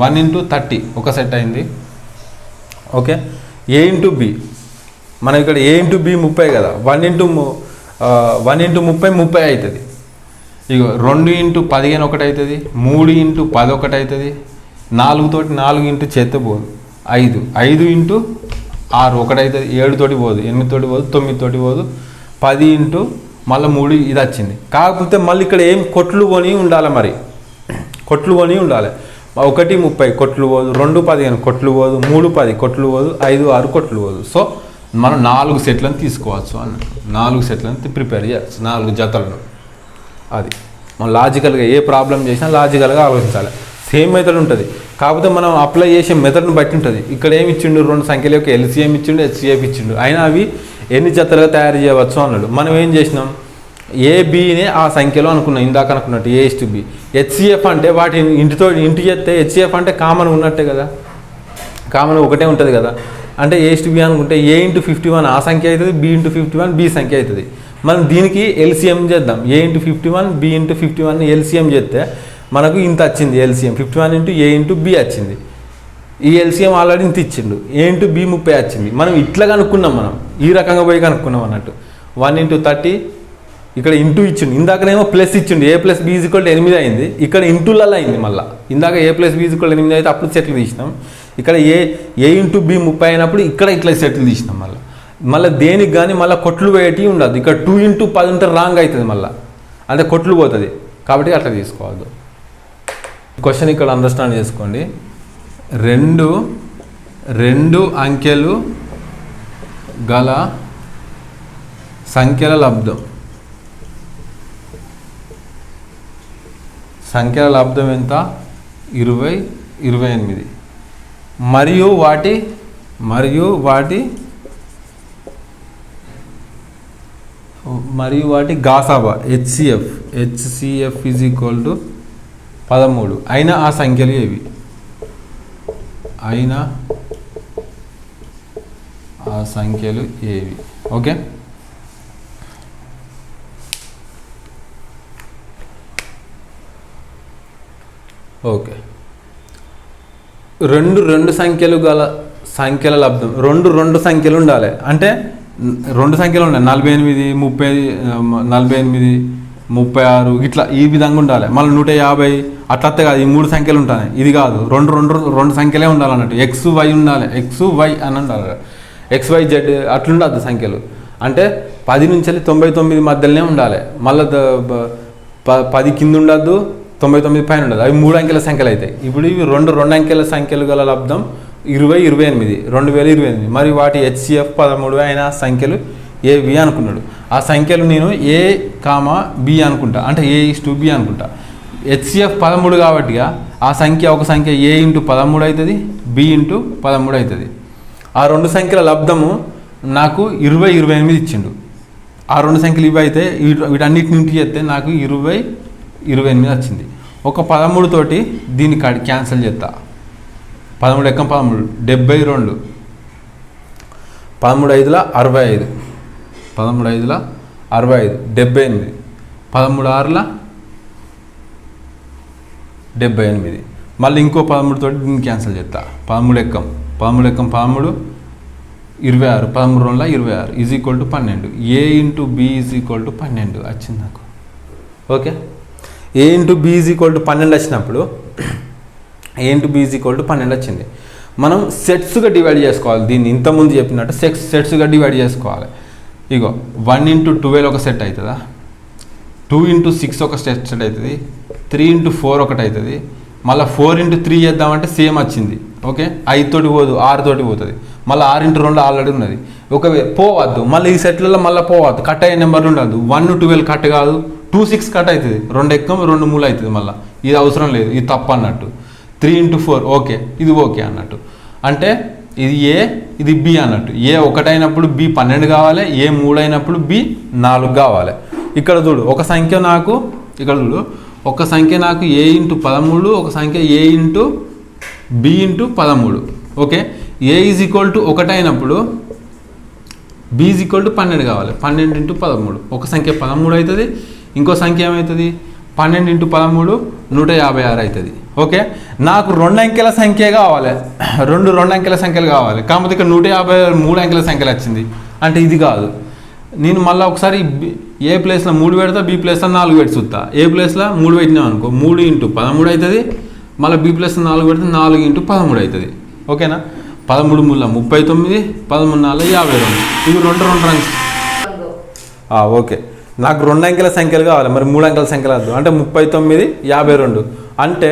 Speaker 1: 1:30 ఒక సెట్ అయింది. ఓకే, A × B మనం ఇక్కడ A × B 30 కదా, 1 × 30 30 అవుతుంది. ఇక 2 × 15 ఒకటి అవుతుంది, 3 × 10 ఒకటి అవుతుంది, 4 తోటి 4 చేస్తే పోదు, 5 × 6 ఒకటి అవుతుంది, 7 తోటి పోదు, 8 తోటి పోదు, 9 తోటి పోదు, 10 × మళ్ళీ 3 ఇది వచ్చింది. కాకపోతే మళ్ళీ ఇక్కడ ఏం కొట్లు కొని ఉండాలి, మరి కొట్లు కొని ఉండాలి. 1 30 కొట్లు పోదు, 2 15 కొట్లు పోదు, 3 10 కొట్లు పోదు, 5 6 కొట్లు పోదు. సో మనం 4 సెట్లను తీసుకోవచ్చు అన్నట్టు. 4 సెట్లను ప్రిపేర్ చేయవచ్చు, 4 జతలను. అది మనం లాజికల్గా ఏ ప్రాబ్లం చేసినా లాజికల్గా ఆలోచించాలి. సేమ్ మెథడ్ ఉంటుంది, కాకపోతే మనం అప్లై చేసే మెథడ్ని బట్టి ఉంటుంది. ఇక్కడ ఏమి ఇచ్చిండు? 2 సంఖ్యల యొక్క ఎల్సిఎం ఇచ్చిండు, హెచ్సిఎఫ్ ఇచ్చిండు. అయినా అవి ఎన్ని జతలుగా తయారు చేయవచ్చు అన్నాడు. మనం ఏం చేసినాం? ఏబినే ఆ సంఖ్యలో అనుకున్నాం, ఇందాక అనుకున్నట్టు A:B. హెచ్సిఎఫ్ అంటే వాటిని ఇంటి చేస్తే హెచ్సిఎఫ్ అంటే కామన్ ఉన్నట్టే కదా, కామన్ ఒకటే ఉంటుంది కదా. అంటే A:B అనుకుంటే A × 51 ఆ సంఖ్య అవుతుంది, B × 51 B సంఖ్య అవుతుంది. మనం దీనికి ఎల్సిఎం చేద్దాం. A × 51 B × 51 ఎల్సిఎం చేస్తే మనకు ఇంత వచ్చింది. ఎల్సిఎం 51 × A × B వచ్చింది. ఈ ఎల్సిఎం ఆల్రెడీ ఇంత ఇచ్చిండు. A × B 30 వచ్చింది. మనం ఇట్లా కనుక్కున్నాం, మనం ఈ రకంగా పోయి కనుక్కున్నాం అన్నట్టు. 1 × 30 ఇక్కడ ఇంటూ ఇచ్చిండు. ఇందాకనేమో ప్లస్ ఇచ్చిండు, A + B = 8 అయింది. ఇక్కడ ఇంటూలలో అయింది. మళ్ళీ ఇందాక A + B = 8 అయితే అప్పుడు సెట్లు తీసినాం. ఇక్కడ A × B 30 అయినప్పుడు ఇక్కడ ఇట్లా సెట్లు తీసినాం. మళ్ళీ దేనికి కానీ మళ్ళీ కొట్లు వేయటి ఉండదు. ఇక్కడ 2 × 10 ఉంటే రాంగ్ అవుతుంది, మళ్ళీ అంటే కొట్లు పోతుంది. కాబట్టి అట్లా తీసుకోవద్దు. క్వశ్చన్ ఇక్కడ అండర్స్టాండ్ చేసుకోండి. రెండు అంకెలు గల సంఖ్యల లబ్ధం. సంఖ్యల లబ్ధం ఎంత? 20 28. మరియు వాటి గాసాబా హెచ్సిఎఫ్ = 13. అయినా ఆ సంఖ్యలు ఏవి? ఓకే, ఓకే, రెండు సంఖ్యలు గల సంఖ్యల లబ్ధం, రెండు సంఖ్యలు ఉండాలి. అంటే రెండు సంఖ్యలు ఉన్నాయి, 48, 48, 36 ఇట్లా ఈ విధంగా ఉండాలి. మళ్ళీ 150 అట్లా కాదు, ఈ 3 సంఖ్యలు ఉంటాయి. ఇది కాదు, రెండు సంఖ్యలే ఉండాలి అన్నట్టు. XY ఉండాలి, XY అని ఉండాలి, XYZ అట్లుండద్దు సంఖ్యలు. అంటే 10 నుంచి 99 మధ్యలోనే ఉండాలి. మళ్ళీ 10 కింద ఉండద్దు, 99 పైన ఉండదు. అవి 3 అంకెల సంఖ్యలు అవుతాయి. ఇప్పుడు ఇవి రెండు అంకెల సంఖ్యలు గల లబ్ధం 2028, 2028. మరి వాటి HCF 13 అయిన సంఖ్యలు ఏవి అనుకున్నాడు. ఆ సంఖ్యలు నేను A,B అనుకుంటా, అంటే A:B అనుకుంటా. HCF 13 కాబట్టి ఆ సంఖ్య ఒక సంఖ్య A×13 అవుతుంది, B×13 అవుతుంది. ఆ రెండు సంఖ్యల లబ్ధము నాకు 2028 ఇచ్చిండు. ఆ రెండు సంఖ్యలు ఇవి అయితే వీటన్నిటి నుంచి చేస్తే నాకు 2028 వచ్చింది. ఒక 13 తోటి దీన్ని క్యాన్సిల్ చేస్తా. 13 ఎక్కం 13, 72, 13 5 65, 13 5 65, 78, 13 6 78. మళ్ళీ ఇంకో 13 తోటి దీన్ని క్యాన్సిల్ చేస్తా. 13 ఎక్కం 13, 26, 13 2 26 is equal to 12. A×B is equal to 12 వచ్చింది నాకు. Okay, A×B is equal to 12 వచ్చినప్పుడు A×B ఈజ్ ఈక్వల్ టు 12 వచ్చింది. మనం సెట్స్గా డివైడ్ చేసుకోవాలి. దీన్ని ఇంతకుముందు చెప్పినట్టు సెట్స్గా డివైడ్ చేసుకోవాలి. ఇగో 1×12 ఒక సెట్ అవుతుందా, 2×6 ఒక సెట్ అవుతుంది, 3×4 ఒకటి అవుతుంది. మళ్ళీ 4×3 చేద్దామంటే సేమ్ వచ్చింది. ఓకే, 5 తోటి పోదు, 6 తోటి పోతుంది. మళ్ళీ 6×2 ఆల్రెడీ ఉన్నది. ఒకవేళ పోవద్దు, మళ్ళీ ఈ సెట్లలో మళ్ళీ పోవద్దు, కట్ అయ్యే నెంబర్లు ఉండద్దు. 1×12 కట్ కాదు, 2×6 కట్ అవుతుంది, 2 ఎక్కం 2 3 అవుతుంది. మళ్ళీ ఇది అవసరం లేదు, ఇది తప్పు అన్నట్టు. 3×4 ఓకే, ఇది ఓకే అన్నట్టు. అంటే ఇది A, ఇది B అన్నట్టు. A 1 అయినప్పుడు B 12 కావాలి, A 3 అయినప్పుడు B 4 కావాలి. ఇక్కడ చూడు, ఒక సంఖ్య నాకు ఇక్కడ చూడు, ఒక సంఖ్య నాకు A×13, ఒక సంఖ్య A×B×13. Okay, A is equal to 1 అయినప్పుడు B ఈజ్ ఈక్వల్ టు 12 కావాలి. 12×13 ఒక సంఖ్య 13 అవుతుంది, ఇంకో సంఖ్య ఏమవుతుంది 12×13 156 అవుతుంది. ఓకే, నాకు 2 అంకెల సంఖ్య కావాలి, 2 అంకెల సంఖ్యలు కావాలి. కాకపోతే ఇక్కడ 153 అంకెల సంఖ్యలు వచ్చింది. అంటే ఇది కాదు. నేను మళ్ళీ ఒకసారి ఏ ప్లేస్లో 3 పెడతా, B ప్లేస్లో 4 పెట్టి చూస్తా. ఏ ప్లేస్లో 3 పెట్టినాం అనుకో, 3×13 అవుతుంది. మళ్ళీ B ప్లేస్లో 4 పెడితే 4×13 అవుతుంది. ఓకేనా, 13 3 39, 13 4 52. ఇవి 2 అంకెలు. ఓకే, నాకు 2 అంకెల సంఖ్యలు కావాలి, మరి 3 అంకెల సంఖ్యలు వద్దు. అంటే 39, 52. అంటే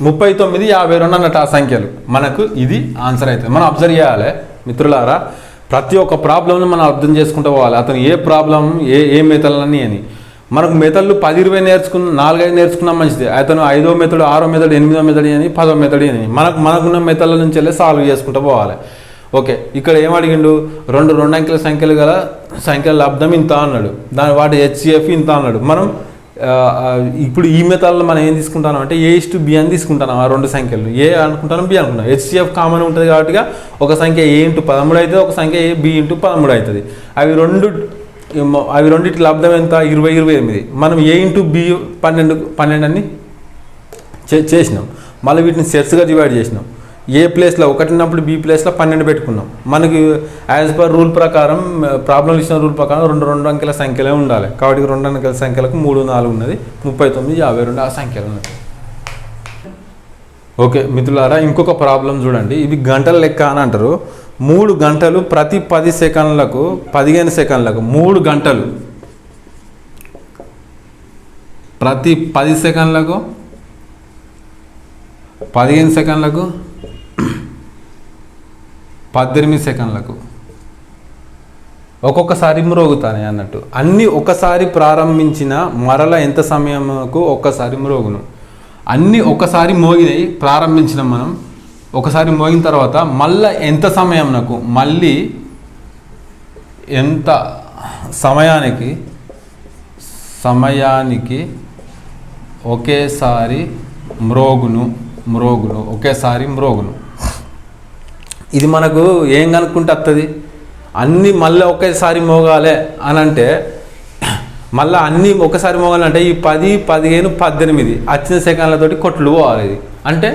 Speaker 1: 39, 52 అన్నట్టు ఆ సంఖ్యలు. మనకు ఇది ఆన్సర్ అవుతుంది. మనం అబ్జర్వ్ చేయాలి మిత్రులారా, ప్రతి ఒక్క ప్రాబ్లంని మనం అర్థం చేసుకుంటూ పోవాలి. అతను ఏ ప్రాబ్లం, ఏ మెథడ్లని అని. మనకు మెథడ్లు 10, 20 నేర్చుకున్న 4-5 నేర్చుకున్నా మంచిది. అతను 5వ మెథడ్, 6వ మెథడ్, 8వ మెథడ్ అని, 10వ మెథడ్ అని మనకున్న మెథడ్ల నుంచి వెళ్ళి సాల్వ్ చేసుకుంటూ పోవాలి. ఓకే, ఇక్కడ ఏం అడిగిండు, 2 అంకెల సంఖ్యలు గల సంఖ్యల లబ్ధం ఇంత అన్నాడు, వాటి HCF ఇంత అన్నాడు. మనం ఇప్పుడు ఈ మెథడ్లో మనం ఏం తీసుకుంటాం అంటే A:B అని తీసుకుంటాం. ఆ 2 సంఖ్యలు A అనుకుంటాను, B అనుకుంటాం. HCF కామన్ ఉంటుంది కాబట్టి ఒక సంఖ్య A×13 అవుతుంది, ఒక సంఖ్య B×13 అవుతుంది. అవి రెండింటి లబ్ధం ఎంత 20, 28. మనం A×B 12 అని చేసినాం. మళ్ళీ వీటిని సెట్స్గా డివైడ్ చేసినాం. ఏ ప్లేస్లో 1 ఉన్నప్పుడు B ప్లేస్లో 12 పెట్టుకున్నాం. మనకి యాజ్ పర్ రూల్ ప్రకారం, ప్రాబ్లం ఇచ్చిన రూల్ ప్రకారం 2 అంకెల సంఖ్యలే ఉండాలి. కాబట్టి 2 అంకెల సంఖ్యలకు 3 4 ఉన్నది, 39 52 ఆ సంఖ్యలు ఉన్నాయి. ఓకే మిత్రులారా, ఇంకొక ప్రాబ్లం చూడండి. ఇవి గంటల లెక్క అని అంటారు. 3 గంటలు ప్రతి 10 సెకండ్లకు 15 సెకండ్లకు 3 గంటలు ప్రతి 10 సెకండ్లకు 15 సెకండ్లకు 18 సెకండ్లకు ఒక్కొక్కసారి మ్రోగుతాయి అన్నట్టు. అన్నీ ఒకసారి ప్రారంభించిన మరల ఎంత సమయంకు ఒక్కసారి మ్రోగును. అన్నీ ఒకసారి మోగినాయి, ప్రారంభించినాం మనం. ఒకసారి మోగిన తర్వాత మళ్ళీ ఎంత సమయంకు, మళ్ళీ ఎంత సమయానికి ఒకేసారి మ్రోగును ఒకేసారి మ్రోగును. ఇది మనకు ఏం కనుక్కుంటే వస్తుంది, అన్నీ మళ్ళీ ఒకేసారి మోగాలి అని అంటే మళ్ళీ అన్నీ ఒకసారి మోగాలంటే ఈ 10, 15, 18 వచ్చిన సెకండ్లతోటి కొట్లు పోవాలి. ఇది అంటే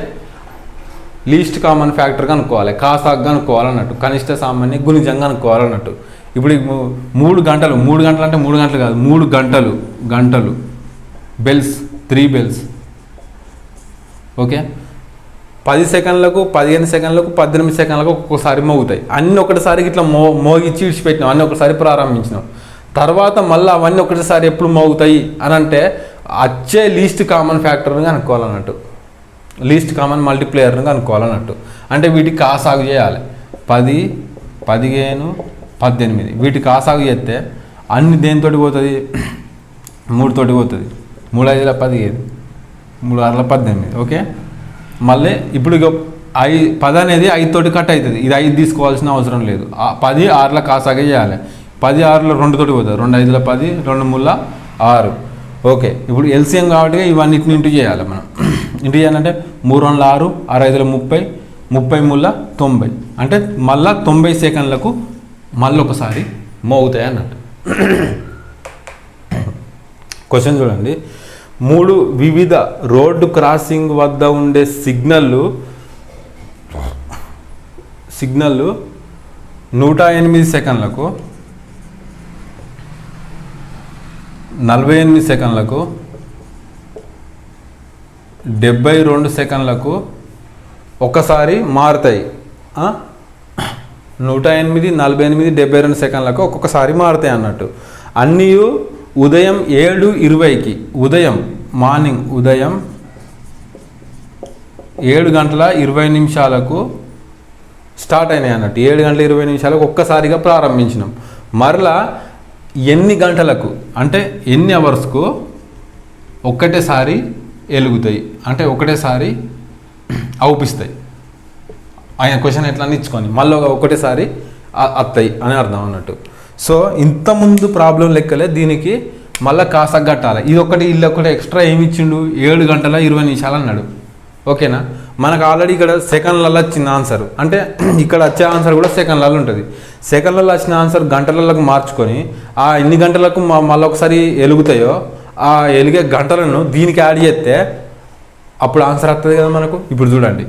Speaker 1: లీస్ట్ కామన్ ఫ్యాక్టర్ కనుక్కోవాలి, కాసాగ్గా అనుకోవాలన్నట్టు, కనిష్ట సామాన్య గుణిజంగా అనుకోవాలన్నట్టు. ఇప్పుడు 3 గంటలు అంటే 3 గంటలు కాదు, 3 గంటలు బెల్స్, 3 బెల్స్. ఓకే, 10 సెకండ్లకు, 15 సెకండ్లకు, 18 సెకండ్లకు ఒక్కొక్కసారి మోగుతాయి. అన్నీ ఒకటిసారి ఇట్లా మోగిచ్చి విడిచిపెట్టినాం, అన్నీ ఒకసారి ప్రారంభించినాం. తర్వాత మళ్ళీ అవన్నీ ఒకటిసారి ఎప్పుడు మోగుతాయి అని అంటే వచ్చే లీస్ట్ కామన్ ఫ్యాక్టర్ని అనుకోవాలన్నట్టు, లీస్ట్ కామన్ మల్టిప్లేయర్ని అనుకోవాలన్నట్టు. అంటే వీటికి కాసాగు చేయాలి. 10, 15, 18 వీటికి కాసాగు చేస్తే అన్ని దేనితోటి పోతుంది? 3 తోటి పోతుంది. 3 5 15, 3 6 18. ఓకే, మళ్ళీ ఇప్పుడు ఇక 10 అనేది 5 తోటి కట్ అవుతుంది. ఇది 5 తీసుకోవాల్సిన అవసరం లేదు. 10 6 కాసాగే చేయాలి. 10 6 2 తోటి పోతుంది. 2 5 10, 2 3 6. ఓకే, ఇప్పుడు ఎల్సిఎం కాబట్టి ఇవన్నిటిని ఇంటూ చేయాలి మనం. ఇంటూ చేయాలంటే 3 2 6, 6 5 30, 30 3 90. అంటే మళ్ళీ 90 సెకండ్లకు మళ్ళీ ఒకసారి మోగుతాయి అన్నట్టు. క్వశ్చన్ చూడండి. 3 వివిధ రోడ్డు క్రాసింగ్ వద్ద ఉండే సిగ్నల్లు 108 సెకండ్లకు, 48 సెకండ్లకు, 72 సెకండ్లకు ఒకసారి మారుతాయి. 108, 48, 72 సెకండ్లకు ఒక్కొక్కసారి మారుతాయి అన్నట్టు. అన్నీ ఉదయం 7:20కి, మార్నింగ్ ఉదయం 7:20 స్టార్ట్ అయినాయి అన్నట్టు. 7:20 ఒక్కసారిగా ప్రారంభించినాం. మరలా ఎన్ని గంటలకు అంటే ఎన్ని అవర్స్కు ఒక్కటేసారి వెలుగుతాయి, అంటే ఒకటేసారి అవుపిస్తాయి. ఆయన క్వశ్చన్ ఎట్లా ఇచ్చుకొని మళ్ళీ ఒకటేసారి వస్తాయి అని అర్థం అన్నట్టు. సో ఇంతకుముందు ప్రాబ్లం లెక్కలే దీనికి మళ్ళీ కాసాగా కట్టాలి. ఇదొకటి ఇల్లొకటి ఎక్స్ట్రా ఏమి ఇచ్చిండు? 7:20 అన్నాడు. ఓకేనా, మనకు ఆల్రెడీ ఇక్కడ సెకండ్లలో వచ్చిన ఆన్సర్, అంటే ఇక్కడ వచ్చే ఆన్సర్ కూడా సెకండ్లలో ఉంటుంది. సెకండ్లలో వచ్చిన ఆన్సర్ గంటలకు మార్చుకొని ఆ ఎన్ని గంటలకు మళ్ళీ ఒకసారి వెలుగుతాయో ఆ వెలిగే గంటలను దీనికి యాడ్ చేస్తే అప్పుడు ఆన్సర్ వస్తుంది కదా మనకు. ఇప్పుడు చూడండి,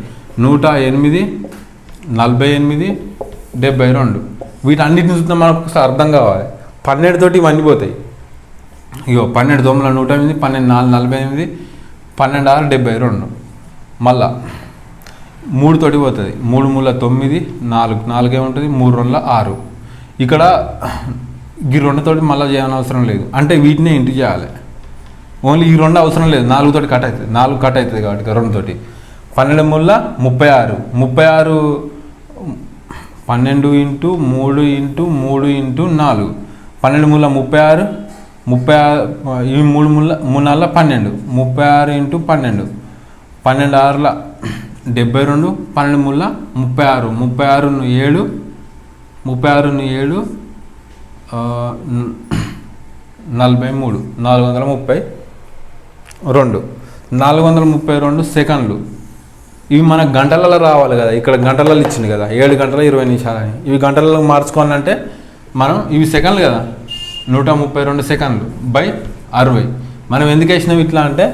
Speaker 1: 108, 48, 72 వీటన్నిటిని చూస్తే మనకు ఒకసారి అర్థం కావాలి. 12 తోటి ఇవన్నీ పోతాయి. ఇగో 12 9 108, 12 4 48, 12 6 72. మళ్ళా 3 తోటి పోతుంది. 3 3 9, 4 ఏముంటుంది? 3 2 6. ఇక్కడ ఈ 2 తోటి మళ్ళీ చేయని అవసరం లేదు, అంటే వీటినే ఇంటి చేయాలి. ఓన్లీ ఈ 2 అవసరం లేదు, 4 తోటి కట్ అవుతుంది. 4 కట్ అవుతుంది కాబట్టి 2 తోటి. 12 3 36, 36 12 × 3 × 3 × 4, 12 3 36, 36 ఇవి 3 4 12, 36 × 12, 12 6 72, 12 3 36, 36 7, 36 7 43, 432, 432 సెకండ్లు. ఇవి మన గంటలలో రావాలి కదా, ఇక్కడ గంటలలో ఇచ్చింది కదా 7:20 అని. ఇవి గంటలలో మార్చుకోవాలంటే మనం ఇవి సెకండ్లు కదా, 132 సెకండ్లు బై 60. మనం ఎందుకు వేసినాం ఇట్లా అంటే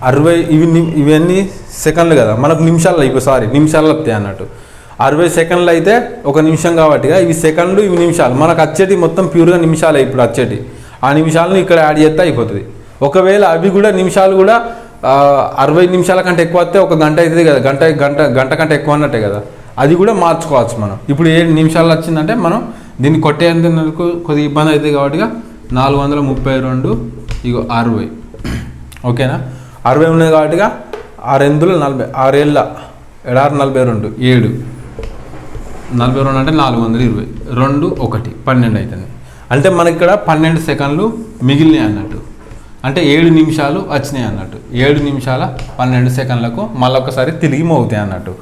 Speaker 1: 60 ఇవన్నీ సెకండ్లు కదా, మనకు నిమిషాలు నిమిషాలు వస్తాయి అన్నట్టు. 60 సెకండ్లు అయితే 1 నిమిషం కాబట్టి ఇవి సెకండ్లు, ఇవి నిమిషాలు. మనకు వచ్చేటి మొత్తం ప్యూర్గా నిమిషాలే ఇప్పుడు వచ్చేటి. ఆ నిమిషాలను ఇక్కడ యాడ్ చేస్తే అయిపోతుంది. ఒకవేళ అవి కూడా నిమిషాలు కూడా 60 నిమిషాల కంటే ఎక్కువ వస్తే 1 గంట అవుతుంది కదా, గంట కంటే ఎక్కువ అన్నట్టే కదా, అది కూడా మార్చుకోవచ్చు మనం. ఇప్పుడు 7 నిమిషాలు వచ్చిందంటే మనం దీన్ని కొట్టేందుకు కొద్దిగా ఇబ్బంది అవుతుంది కాబట్టి 432 ఇగో 60. ఓకేనా, 60 ఉన్నాయి కాబట్టి 6 8 40, 6 ఏళ్ళ 6 42, 7 42 అంటే 420, 2 1 12 అవుతుంది. అంటే మనకి ఇక్కడ 12 సెకండ్లు మిగిలినాయి అన్నట్టు, అంటే 7 నిమిషాలు వచ్చినాయి అన్నట్టు. 7 నిమిషాల 12 సెకండ్లకు మళ్ళీ ఒకసారి తిరిగి మోగుతాయి అన్నట్టు.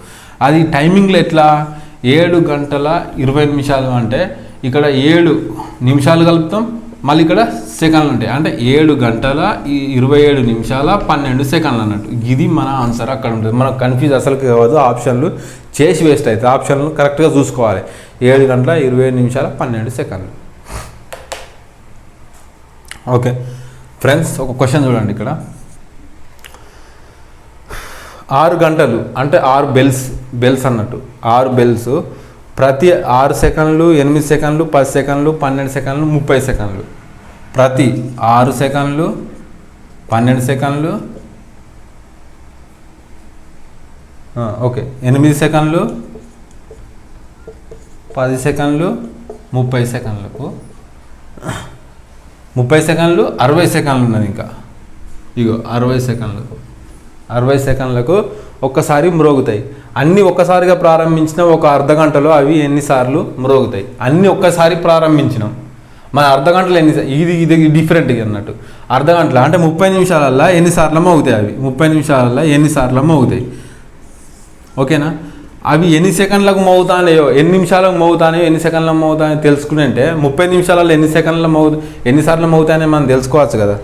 Speaker 1: అది టైమింగ్లో ఎట్లా? 7:20 అంటే ఇక్కడ 7 నిమిషాలు కలుపుతాం, మళ్ళీ ఇక్కడ సెకండ్లు ఉంటాయి. అంటే 7:27 సెకండ్లు అన్నట్టు. ఇది మన ఆన్సర్ అక్కడ ఉంటుంది. మనకు కన్ఫ్యూజ్ అసలు కావద్దు, ఆప్షన్లు చేసి వేస్ట్ అవుతాయి. ఆప్షన్లు కరెక్ట్గా చూసుకోవాలి. 7:27 12 సెకండ్లు. ఓకే ఫ్రెండ్స్, ఒక క్వశ్చన్ చూడండి ఇక్కడ. 6 గంటలు అంటే 6 బెల్స్ అన్నట్టు 6 బెల్స్ ప్రతి 6 సెకండ్లు, 8 సెకండ్లు, 10 సెకండ్లు, 12 సెకండ్లు, 30 సెకండ్లు. ప్రతి 6 సెకండ్లు, 12 సెకండ్లు, ఓకే 8 సెకండ్లు, 10 సెకండ్లు, 30 సెకండ్లకు 30 సెకండ్లు, 60 సెకండ్లు ఉన్నది. ఇంకా ఇగో 60 సెకండ్లకు ఒక్కసారి మ్రోగుతాయి. అన్నీ ఒక్కసారిగా ప్రారంభించిన ఒక అర్ధ గంటలో అవి ఎన్నిసార్లు మ్రోగుతాయి? అన్నీ ఒక్కసారి ప్రారంభించినాం, మన అర్ధ గంటలో ఇది డిఫరెంట్ అన్నట్టు. అర్ధ గంటల అంటే 30 నిమిషాలల్లో ఎన్నిసార్లు మోగుతాయి? అవి 30 నిమిషాలల్లో ఎన్నిసార్లు మోగుతాయి? ఓకేనా? అవి ఎన్ని సెకండ్లకు మోగుతానో, ఎన్ని నిమిషాలకు మోగుతానో, ఎన్ని సెకండ్లకు మోగుతానో తెలుసుకుంటే 30 నిమిషాలలో ఎన్నిసార్లు మోగుతాయని మనం తెలుసుకోవచ్చు కదా.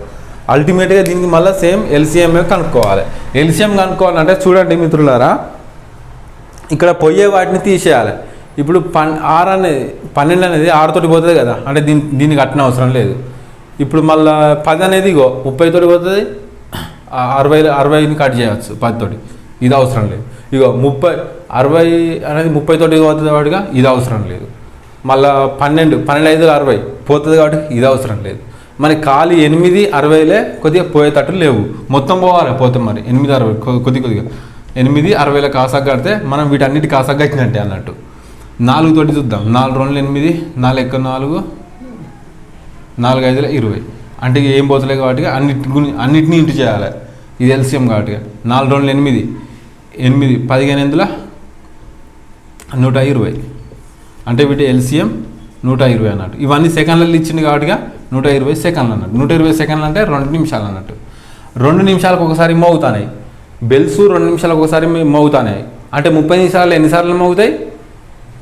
Speaker 1: అల్టిమేట్గా దీనికి మళ్ళీ సేమ్ ఎల్సిఎం కనుక్కోవాలి. ఎల్సిఎం కనుక్కోవాలంటే చూడండి మిత్రులారా, ఇక్కడ పోయే వాటిని తీసేయాలి. ఇప్పుడు 12 అనేది 6 తోటి పోతుంది కదా, అంటే దీనికి కట్టిన అవసరం లేదు. ఇప్పుడు మళ్ళీ 10 అనేది 30 తోటి పోతుంది, 60ని కట్ చేయవచ్చు 10 తోటి, ఇది అవసరం లేదు. 60 అనేది 30 తోటి పోతుంది వాటిగా, ఇది అవసరం లేదు. మళ్ళీ 12 5 60 పోతుంది కాబట్టి ఇది అవసరం లేదు. మరి ఖాళీ 8 60లే కొద్దిగా పోయేటట్టు లేవు, మొత్తం పోవాలి. పోతే మరి 8 60 కొద్దిగా 8 60లో కాసాగా కడితే మనం వీటన్నిటి కాసాగా కట్టినట్టే అన్నట్టు. 4 తోటి చూద్దాం. 4 2 8, 4 1 4, 4 5 20. అంటే ఏం పోతలే కాబట్టి అన్నిటినీ ఇంటూ చేయాలి. ఇది ఎల్సిఎం కాబట్టి 4 2 8, 8 15 120. అంటే వీటి ఎల్సిఎం 120 అన్నట్టు. ఇవన్నీ సెకండ్లలో ఇచ్చింది కాబట్టి 120 సెకండ్లు అన్నట్టు. 120 సెకండ్లు అంటే 2 నిమిషాలు అన్నట్టు. 2 నిమిషాలకు ఒకసారి మోగుతాయి బెల్స్, 2 నిమిషాలకు ఒకసారి మోగుతాయి. అంటే 30 నిమిషాలు ఎన్నిసార్లు మోగుతాయి?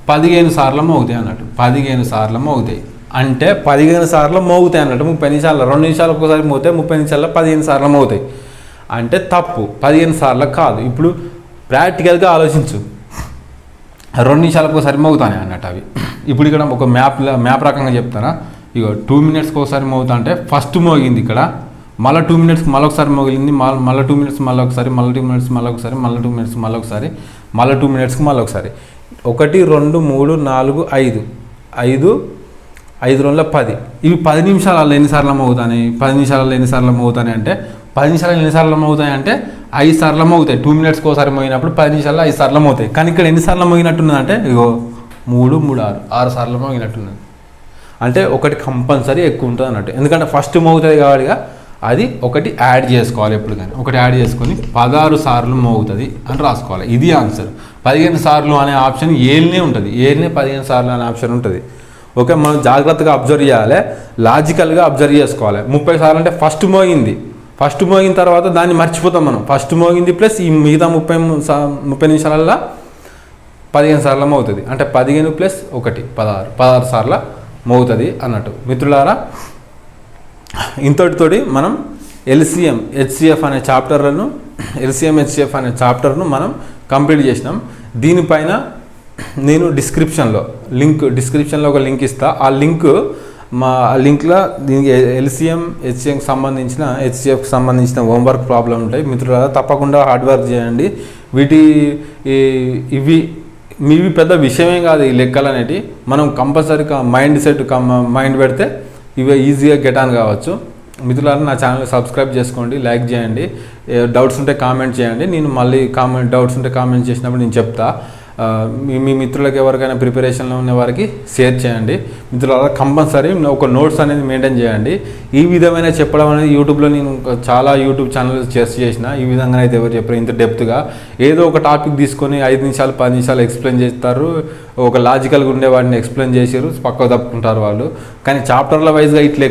Speaker 1: 15 సార్లు మోగుతాయి అన్నట్టు. 15 సార్లు మోగుతాయి అంటే 15 సార్లు మోగుతాయి అన్నట్టు. 30 నిమిషాలు 2 నిమిషాలకు ఒకసారి మోగితే 30 నిమిషాల్లో 15 సార్లు మోగుతాయి అంటే తప్పు. 15 సార్లు కాదు. ఇప్పుడు ప్రాక్టికల్గా ఆలోచించు, 2 నిమిషాలకు ఒకసారి మోగుతానే అన్నట్టు అవి. ఇప్పుడు ఇక్కడ ఒక మ్యాప్ రకంగా చెప్తారా. ఇక 2 మినిట్స్కి ఒకసారి మోగుతా అంటే ఫస్ట్ మోగింది ఇక్కడ, మళ్ళీ 2 మినిట్స్కి మళ్ళొకసారి మోగిలింది, మళ్ళీ 2 మినిట్స్ మళ్ళీ ఒకసారి, మళ్ళీ 2 మినిట్స్ మళ్ళీ ఒకసారి, మళ్ళీ 2 మినిట్స్ మళ్ళీ ఒకసారి, మళ్ళీ 2 మినిట్స్కి మళ్ళీ ఒకసారి. 1 2 3 4 5 5 5 2 10. ఇవి 10 నిమిషాలలో ఎన్నిసార్లు మోగుతాయి? 10 నిమిషాలలో ఎన్నిసార్లు మోగుతాయి అంటే 10 నిమిషాలు ఎన్నిసార్లు మోగుతాయి అంటే 5 సార్లు మోగుతాయి. 2 మినిట్స్కి ఒకసారి మోగినప్పుడు 10 నిమిషాల్లో 5 సార్లు మోగుతాయి. కానీ ఇక్కడ ఎన్నిసార్లు మోగినట్టున్నది అంటే 3 3 6 సార్లు మోగినట్టున్నది. అంటే ఒకటి కంపల్సరీ ఎక్కువ ఉంటుంది అన్నట్టు. ఎందుకంటే ఫస్ట్ మోగుతుంది కాబట్టి అది ఒకటి యాడ్ చేసుకోవాలి. ఎప్పుడు కానీ ఒకటి యాడ్ చేసుకొని 16 సార్లు మోగుతుంది అని రాసుకోవాలి. ఇది ఆన్సర్. 15 సార్లు అనే ఆప్షన్ ఏళ్ళనే ఉంటుంది, 15 సార్లు అనే ఆప్షన్ ఉంటుంది. ఓకే, మనం జాగ్రత్తగా అబ్జర్వ్ చేయాలి, లాజికల్గా అబ్జర్వ్ చేసుకోవాలి. 30 సార్లు అంటే ఫస్ట్ మోగిన తర్వాత దాన్ని మర్చిపోతాం మనం. ఫస్ట్ మోగింది ప్లస్ ఈ మిగతా 30 నిమిషాలల్లో 15 సార్లు మోగుతుంది. అంటే 15 + 1 16 సార్లు మోగుతుంది అన్నట్టు. మిత్రులారా, ఇంతటితోటి మనం ఎల్సిఎం హెచ్సిఎఫ్ అనే చాప్టర్ను మనం కంప్లీట్ చేసినాం. దీనిపైన నేను డిస్క్రిప్షన్లో ఒక లింక్ ఇస్తా. ఆ లింక్లో దీనికి హెచ్సిఎఫ్కి సంబంధించిన హోంవర్క్ ప్రాబ్లం ఉంటాయి. మిత్రులారా, తప్పకుండా హార్డ్ వర్క్ చేయండి. మీవి పెద్ద విషయమే కాదు ఈ లెక్కలు అనేవి. మనం కంపల్సరీగా మైండ్ పెడితే ఇవి ఈజీగా గెట్ ఆన్ కావచ్చు. మిత్రులారా, నా ఛానల్ సబ్స్క్రైబ్ చేసుకోండి, లైక్ చేయండి, డౌట్స్ ఉంటే కామెంట్ చేయండి. నేను మళ్ళీ డౌట్స్ ఉంటే కామెంట్ చేసినప్పుడు నేను చెప్తా. మీ మిత్రులకు ఎవరికైనా ప్రిపరేషన్లో ఉన్న వారికి షేర్ చేయండి. మిత్రులారా, కంపల్సరీ ఒక నోట్స్ అనేది మెయింటైన్ చేయండి. ఈ విధమైన చెప్పడం అనేది యూట్యూబ్లో నేను చాలా యూట్యూబ్ ఛానల్స్ చేసిన ఈ విధంగా అయితే ఎవరు చెప్పారు ఇంత డెప్త్గా. ఏదో ఒక టాపిక్ తీసుకొని 5 నిమిషాలు 10 నిమిషాలు ఎక్స్ప్లెయిన్ చేస్తారు, ఒక లాజికల్గా ఉండే వాటిని ఎక్స్ప్లెయిన్ చేసారు, పక్కకు తప్పుకుంటారు వాళ్ళు. కానీ చాప్టర్ల వైజ్గా ఇట్లా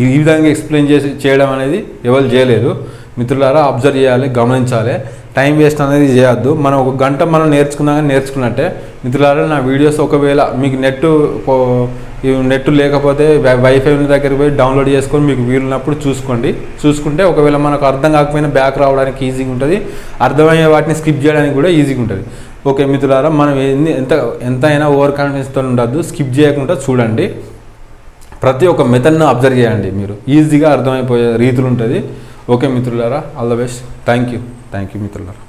Speaker 1: ఈ విధంగా ఎక్స్ప్లెయిన్ చేయడం అనేది ఎవరు చేయలేరు. మిత్రులారా, అబ్జర్వ్ చేయాలి, గమనించాలి, టైం వేస్ట్ అనేది చేయొద్దు. మనం 1 గంట మనం నేర్చుకున్నట్టే. మిత్రులారా, నా వీడియోస్ ఒకవేళ మీకు నెట్ లేకపోతే వైఫై ఉన్న దగ్గరికి పోయి డౌన్లోడ్ చేసుకొని మీకు వీలున్నప్పుడు చూసుకుంటే ఒకవేళ మనకు అర్థం కాకపోయినా బ్యాక్ రావడానికి ఈజీగా ఉంటుంది, అర్థమయ్యే వాటిని స్కిప్ చేయడానికి కూడా ఈజీగా ఉంటుంది. ఓకే మిత్రులారా, మనం ఎంతైనా ఓవర్ కాన్ఫిడెన్స్తో ఉండద్దు, స్కిప్ చేయకుండా చూడండి. ప్రతి ఒక్క మెథడ్ను అబ్జర్వ్ చేయండి, మీరు ఈజీగా అర్థమైపోయే రీతులు ఉంటుంది. ఓకే మిత్రులారా, all the best. Thank you మిత్రులారా.